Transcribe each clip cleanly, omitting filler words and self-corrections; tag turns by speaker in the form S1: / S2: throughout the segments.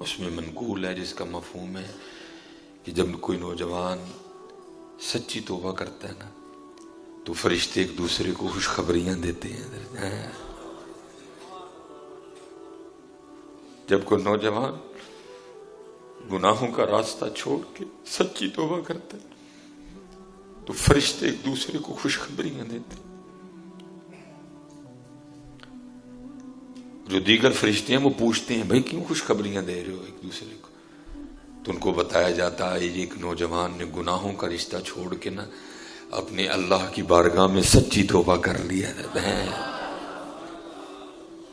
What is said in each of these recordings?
S1: اس میں منقول ہے جس کا مفہوم ہے کہ جب کوئی نوجوان سچی توبہ کرتا ہے نا تو فرشتے ایک دوسرے کو خوشخبریاں دیتے ہیں. جب کوئی نوجوان گناہوں کا راستہ چھوڑ کے سچی توبہ کرتا ہے تو فرشتے ایک دوسرے کو خوشخبریاں دیتے ہیں. جو دیگر فرشتے ہیں وہ پوچھتے ہیں بھائی کیوں خوشخبریاں دے رہے ہو ایک دوسرے کو؟ تو ان کو بتایا جاتا ہے یہ ایک نوجوان نے گناہوں کا رشتہ چھوڑ کے نا اپنے اللہ کی بارگاہ میں سچی توبہ کر لیا ہے.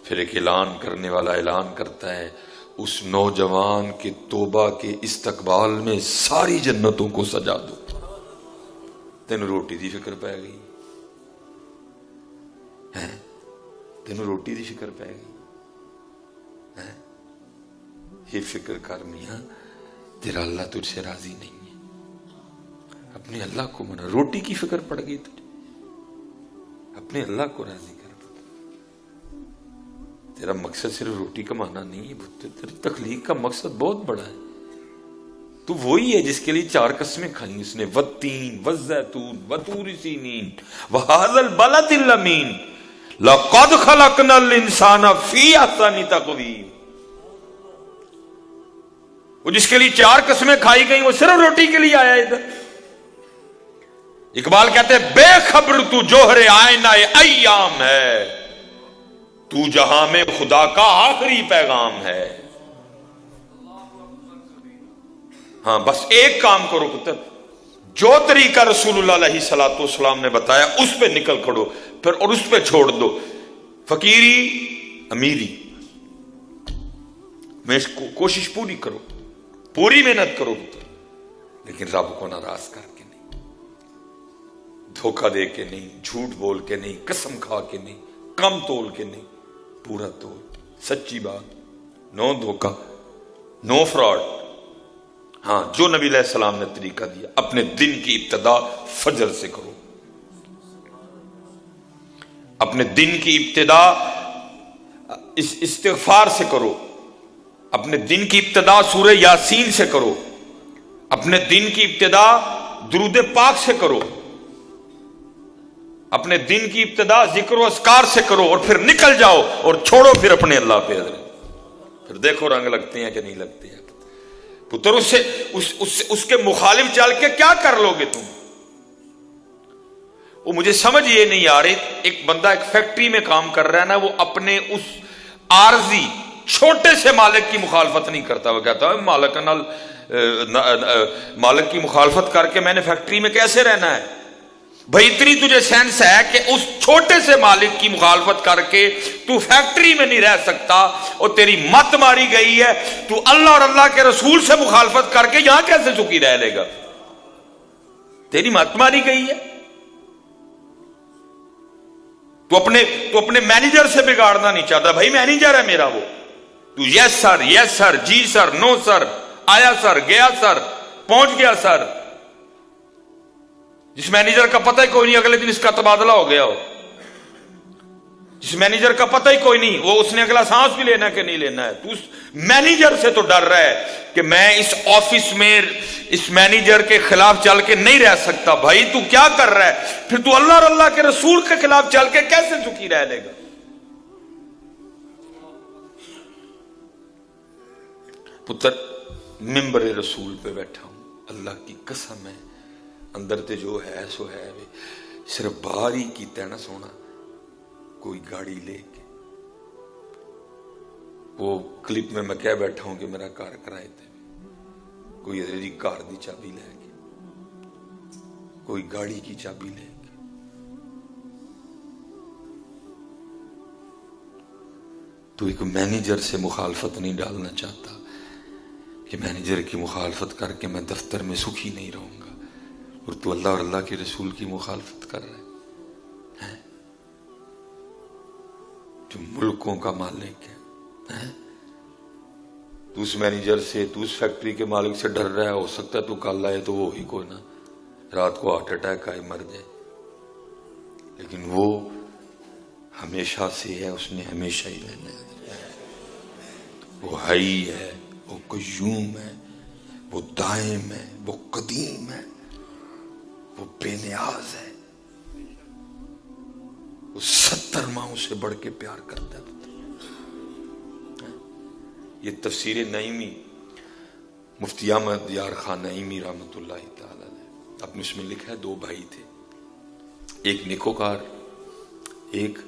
S1: پھر ایک اعلان کرنے والا اعلان کرتا ہے اس نوجوان کے توبہ کے استقبال میں ساری جنتوں کو سجا دو. تینوں روٹی دی فکر پہ گئی، تینوں روٹی دی فکر پہ گئی. یہ فکر کر میاں تیرا اللہ تجھ سے راضی نہیں ہے. اپنے اللہ کو منا، روٹی کی فکر پڑ گئی تجھے، اپنے اللہ کو راضی کر. تیرا مقصد صرف روٹی کمانا نہیں ہے، تیری تخلیق کا مقصد بہت بڑا ہے. تو وہی ہے جس کے لیے 4 قسمیں کھائیں اس نے، والتین والزیتون وطور سینین وہذا البلد الامین لقد خلقنا الانسان فی احسن تقویم. وہ جس کے لیے 4 قسمیں کھائی گئی وہ صرف روٹی کے لیے آیا ادھر. اقبال کہتے ہیں بے خبر تو جوہر آئینہ ایام ہے، تو جہاں میں خدا کا آخری پیغام ہے. ہاں بس ایک کام کرو پتر، جو طریقہ رسول اللہ علیہ الصلوۃ والسلام نے بتایا اس پہ نکل کھڑو پھر، اور اس پہ چھوڑ دو فقیری امیری میں کوشش پوری کرو، پوری محنت کرو پتر، لیکن رب کو ناراض کر کے نہیں، دھوکہ دے کے نہیں، جھوٹ بول کے نہیں، قسم کھا کے نہیں، کم تول کے نہیں، پورا تول، سچی بات، نو دھوکہ، نو فراڈ. ہاں جو نبی علیہ السلام نے طریقہ دیا، اپنے دن کی ابتدا فجر سے کرو، اپنے دن کی ابتدا استغفار سے کرو، اپنے دن کی ابتدا سورہ یاسین سے کرو، اپنے دن کی ابتدا درود پاک سے کرو، اپنے دن کی ابتدا ذکر و اذکار سے کرو، اور پھر نکل جاؤ اور چھوڑو پھر اپنے اللہ پہ حضرت. پھر دیکھو رنگ لگتے ہیں کہ نہیں لگتے ہیں پتر. اس کے مخالف چل کے کیا کر لو گے تم؟ وہ مجھے سمجھ یہ نہیں آ رہی، ایک بندہ ایک فیکٹری میں کام کر رہا ہے نا، وہ اپنے اس عارضی چھوٹے سے مالک کی مخالفت نہیں کرتا. وہ کہتا ہے مالک کی مخالفت کر کے میں نے فیکٹری میں کیسے رہنا ہے؟ بھائی اتنی تجھے سینس ہے کہ اس چھوٹے سے مالک کی مخالفت کر کے تو فیکٹری میں نہیں رہ سکتا، اور تیری مت ماری گئی ہے تو اللہ اور اللہ کے رسول سے مخالفت کر کے یہاں کیسے سکھی رہ لے گا؟ تیری مت ماری گئی ہے. تو اپنے مینیجر سے بگاڑنا نہیں چاہتا. بھائی مینیجر ہے میرا، وہ تو یس سر، یس سر، جی سر، نو سر، آیا سر، گیا سر، پہنچ گیا سر. جس مینیجر کا پتہ ہی کوئی نہیں اگلے دن اس کا تبادلہ ہو گیا ہو، جس مینیجر کا پتہ ہی کوئی نہیں وہ اس نے اگلا سانس بھی لینا کہ نہیں لینا ہے، تو اس مینیجر سے تو ڈر رہا ہے کہ میں اس آفس میں اس مینیجر کے خلاف چل کے نہیں رہ سکتا. بھائی تو کیا کر رہا ہے؟ پھر تو اللہ اور اللہ کے رسول کے خلاف چل کے کیسے سکھی رہ لے گا؟ پتر ممبر رسول پہ بیٹھا ہوں، اللہ کی قسم ہے اندر تے جو ہے سو ہے، صرف باہر ہی کیتا ہے نا سونا. کوئی گاڑی لے کے، وہ کلپ میں کہہ بیٹھا ہوں کہ میرا کار کرائے تے، کوئی ادھر کار دی چابی لے کے، کوئی گاڑی کی چابی لے کے. تو ایک مینیجر سے مخالفت نہیں ڈالنا چاہتا کہ مینیجر کی مخالفت کر کے میں دفتر میں سکھی نہیں رہوں گا، اور تو اللہ اور اللہ کے رسول کی مخالفت کر رہا ہے جو ملکوں کا مالک ہے. تو اس مینیجر سے، تو اس فیکٹری کے مالک سے ڈر رہا ہے، ہو سکتا ہے تو کل آئے تو وہ ہی کوئی نہ رات کو ہارٹ اٹیک آئے مر جائے، لیکن وہ ہمیشہ سے ہے، اس نے ہمیشہ ہی رہنا ہے. وہ ہی ہے، وہ قیوم ہے، وہ دائم ہے، وہ قدیم ہے، وہ بے نیاز ہے، وہ 70 ماہوں سے بڑھ کے پیار کرتا ہے۔ یہ تفسیر نعیمی مفتی احمد یار خان نعیمی رحمۃ اللہ تعالی علیہ، اپنے اس میں لکھا ہے 2 بھائی تھے، ایک نیکوکار ایک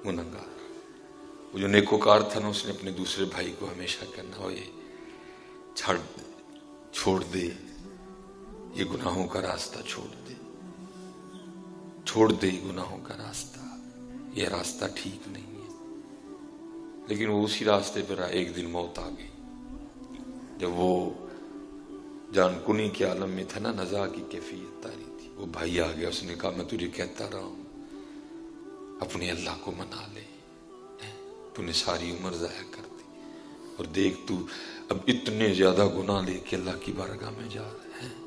S1: گنہگار۔ وہ جو نیکوکار تھا نا، اس نے اپنے دوسرے بھائی کو ہمیشہ کہنا ہو یہ چھوڑ دے، یہ گناہوں کا راستہ چھوڑ دے، چھوڑ دے گناہوں کا راستہ، یہ راستہ ٹھیک نہیں ہے۔ لیکن وہ اسی راستے پر رہا، ایک دن موت آ گئی۔ جب وہ جان کنی کے عالم میں تھا نا، نزا کی کیفیت تاری تھی، وہ بھائی آ گیا، اس نے کہا میں تجھے کہتا رہا ہوں اپنے اللہ کو منا لے، تو نے ساری عمر ضائع کر دی، اور دیکھ تو اب اتنے زیادہ گناہ لے کے اللہ کی بارگاہ میں جا رہے ہیں۔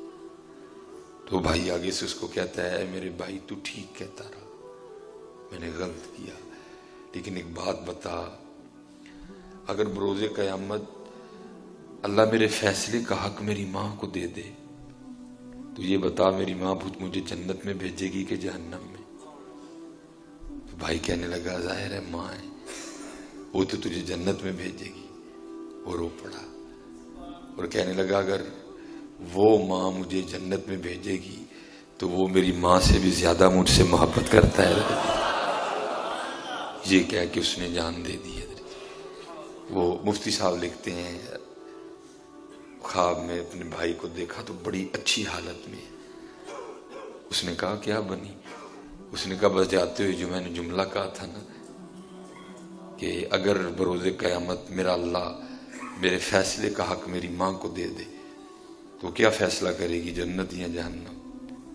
S1: تو بھائی آگے سے اس کو کہتا ہے، اے میرے بھائی تو ٹھیک کہتا رہا، میں نے غلط کیا، لیکن ایک بات بتا، اگر بروز قیامت اللہ میرے فیصلے کا حق میری ماں کو دے دے تو یہ بتا میری ماں مجھے جنت میں بھیجے گی کہ جہنم میں؟ تو بھائی کہنے لگا ظاہر ہے ماں ہے، وہ تو تجھے جنت میں بھیجے گی۔ وہ رو پڑا اور کہنے لگا اگر وہ ماں مجھے جنت میں بھیجے گی تو وہ میری ماں سے بھی زیادہ مجھ سے محبت کرتا ہے۔ یہ کہہ کہ اس نے جان دے دی ہے۔ وہ مفتی صاحب لکھتے ہیں، خواب میں اپنے بھائی کو دیکھا تو بڑی اچھی حالت میں، اس نے کہا کیا بنی؟ اس نے کہا بس جاتے ہوئے جو میں نے جملہ کہا تھا نا کہ اگر بروز قیامت میرا اللہ میرے فیصلے کا حق میری ماں کو دے دے تو کیا فیصلہ کرے گی، جنت یا جہنم؟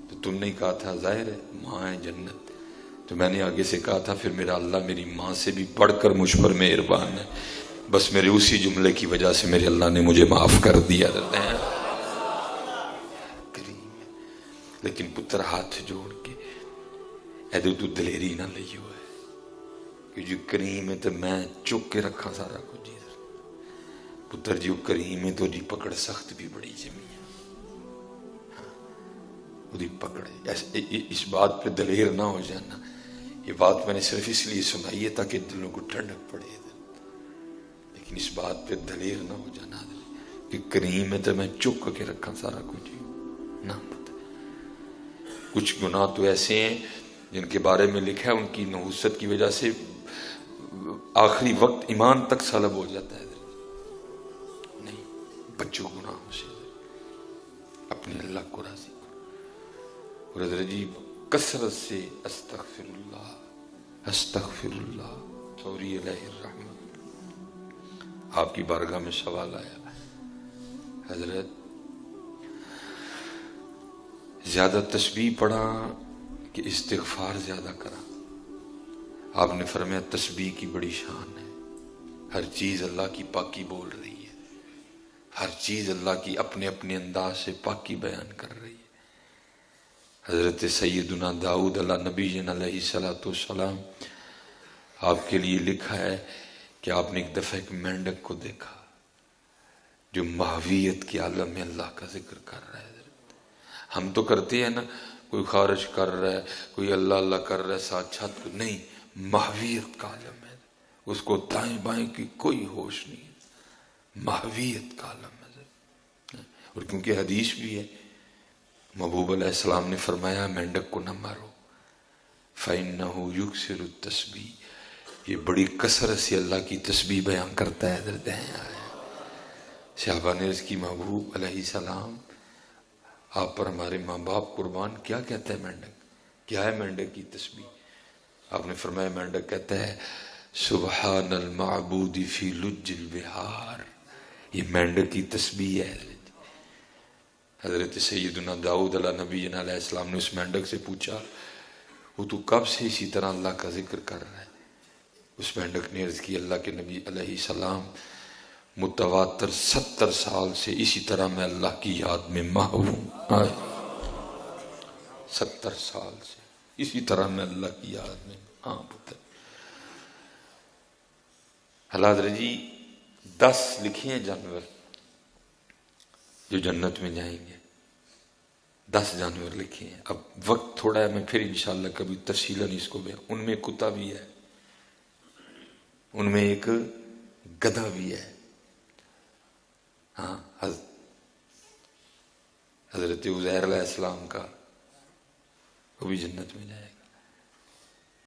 S1: تو تم نے کہا تھا ظاہر ہے ماں ہے جنت، تو میں نے آگے سے کہا تھا پھر میرا اللہ میری ماں سے بھی بڑھ کر مجھ پر مہربان ہے، بس میرے اسی جملے کی وجہ سے میرے اللہ نے مجھے معاف کر دیا۔ لیکن پتر ہاتھ جوڑ کے ایدو تو دلیری نہ لئیو ہے کہ جو کریم ہے تو میں چک کے رکھا سارا کچھ جی پتر جو کریم ہے تو جی پکڑ سخت بھی بڑی جمی ہے، وہ دی پکڑ اس بات پہ دلیر نہ ہو جانا۔ یہ بات میں نے صرف اس لیے سنائی ہے تاکہ دلوں کو ٹھنڈک پڑے، لیکن اس بات پہ دلیر نہ ہو جانا کہ کریم ہے تو میں چک کے رکھا سارا کچھ نہ پتہ۔ کچھ گناہ تو ایسے ہیں جن کے بارے میں لکھا ہے ان کی نحوست کی وجہ سے آخری وقت ایمان تک سلب ہو جاتا ہے۔ نہیں، بچوں گناہوں سے اپنے اللہ کو راضی کرو، اور حضرت جی کثرت سے استغفر اللہ استغفر اللہ سوری علیہ الرحمہ۔ آپ کی بارگاہ میں سوال آیا، حضرت زیادہ تسبیح پڑھا کہ استغفار زیادہ کرا؟ آپ نے فرمایا تسبیح کی بڑی شان ہے، ہر چیز اللہ کی پاکی بول رہی ہے، ہر چیز اللہ کی اپنے اپنے انداز سے پاکی بیان کر رہی ہے۔ حضرت سیدنا داؤد علیہ نبی علیہ السلام، آپ کے لیے لکھا ہے کہ آپ نے ایک دفعہ ایک مینڈک کو دیکھا جو ماہویت کے عالم میں اللہ کا ذکر کر رہا ہے۔ ہم تو کرتے ہیں نا، کوئی خارج کر رہا ہے، کوئی اللہ اللہ کر رہا ہے ساتھ چھت کو، نہیں، ماہویت کا عالم ہے، اس کو دائیں بائیں کی کوئی ہوش نہیں ہے، ماہویت کا عالم ہے۔ اور کیونکہ حدیث بھی ہے، محبوب علیہ السلام نے فرمایا مینڈک کو نہ مارو، فَإِنَّهُ يُكْسِرُ التَّسْبِيحَ، یہ بڑی کثرت سے اللہ کی تسبیح بیان کرتا ہے۔ حضرت صحابہ نے عرض کی محبوب علیہ السلام آپ پر ہمارے ماں باپ قربان، کیا کہتا ہے مینڈک، کیا ہے مینڈک کی تسبیح؟ آپ نے فرمایا مینڈک کہتا ہے سبحان المعبود فی لج البحار، یہ مینڈک کی تسبیح ہے۔ حضرت سیدنا داؤد علیہ نبی علیہ السلام نے اس مینڈک سے پوچھا وہ تو کب سے اسی طرح اللہ کا ذکر کر رہا ہے؟ اس مینڈک نے عرض کی اللہ کے نبی علیہ السلام متواتر 70 سال سے اسی طرح میں اللہ کی یاد میں محو ہوں، 70 سال سے اسی طرح میں اللہ کی یاد میں۔ ہاں پتر حضرت جی 10 لکھے ہیں جانور جو جنت میں جائیں گے، 10 جانور لکھے ہیں۔ اب وقت تھوڑا ہے، میں پھر انشاءاللہ کبھی تفصیلاً اس کو بھی، ان میں ایک کتا بھی ہے، ان میں ایک گدھا بھی ہے، ہاں حضرت عزیر علیہ السلام کا، وہ بھی جنت میں جائے گا۔